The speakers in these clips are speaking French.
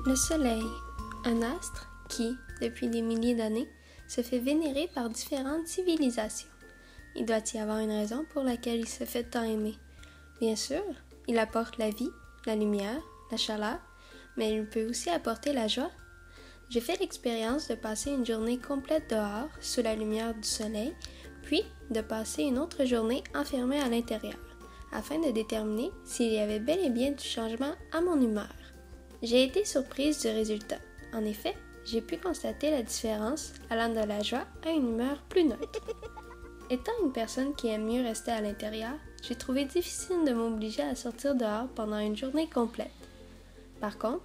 Le Soleil, un astre qui, depuis des milliers d'années, se fait vénérer par différentes civilisations. Il doit y avoir une raison pour laquelle il se fait tant aimer. Bien sûr, il apporte la vie, la lumière, la chaleur, mais il peut aussi apporter la joie. J'ai fait l'expérience de passer une journée complète dehors, sous la lumière du soleil, puis de passer une autre journée enfermée à l'intérieur, afin de déterminer s'il y avait bel et bien du changement à mon humeur. J'ai été surprise du résultat. En effet, j'ai pu constater la différence allant de la joie à une humeur plus neutre. Étant une personne qui aime mieux rester à l'intérieur, j'ai trouvé difficile de m'obliger à sortir dehors pendant une journée complète. Par contre,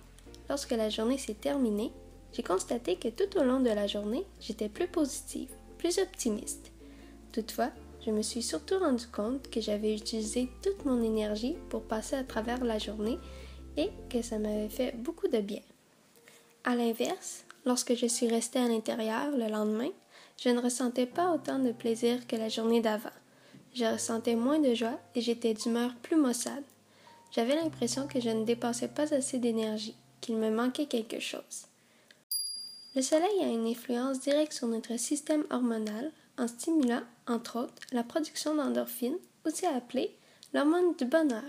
lorsque la journée s'est terminée, j'ai constaté que tout au long de la journée, j'étais plus positive, plus optimiste. Toutefois, je me suis surtout rendu compte que j'avais utilisé toute mon énergie pour passer à travers la journée et que ça m'avait fait beaucoup de bien. À l'inverse, lorsque je suis restée à l'intérieur le lendemain, je ne ressentais pas autant de plaisir que la journée d'avant. Je ressentais moins de joie et j'étais d'humeur plus maussade. J'avais l'impression que je ne dépensais pas assez d'énergie, qu'il me manquait quelque chose. Le soleil a une influence directe sur notre système hormonal en stimulant, entre autres, la production d'endorphines, aussi appelée l'hormone du bonheur,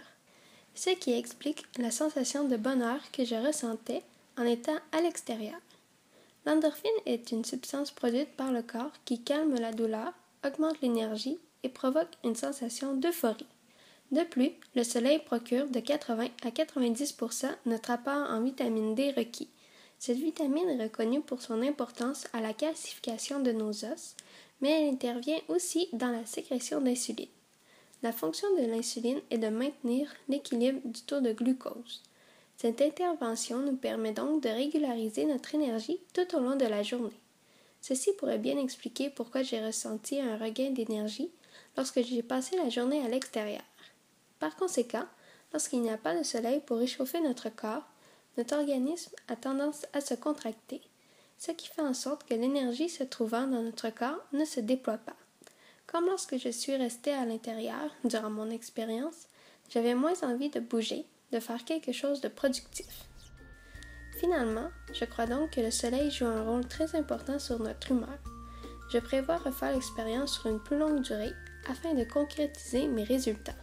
ce qui explique la sensation de bonheur que je ressentais en étant à l'extérieur. L'endorphine est une substance produite par le corps qui calme la douleur, augmente l'énergie et provoque une sensation d'euphorie. De plus, le soleil procure de 80 à 90% notre apport en vitamine D requis. Cette vitamine est reconnue pour son importance à la calcification de nos os, mais elle intervient aussi dans la sécrétion d'insuline. La fonction de l'insuline est de maintenir l'équilibre du taux de glucose. Cette intervention nous permet donc de régulariser notre énergie tout au long de la journée. Ceci pourrait bien expliquer pourquoi j'ai ressenti un regain d'énergie lorsque j'ai passé la journée à l'extérieur. Par conséquent, lorsqu'il n'y a pas de soleil pour réchauffer notre corps, notre organisme a tendance à se contracter, ce qui fait en sorte que l'énergie se trouvant dans notre corps ne se déploie pas. Comme lorsque je suis restée à l'intérieur durant mon expérience, j'avais moins envie de bouger, de faire quelque chose de productif. Finalement, je crois donc que le soleil joue un rôle très important sur notre humeur. Je prévois refaire l'expérience sur une plus longue durée afin de concrétiser mes résultats.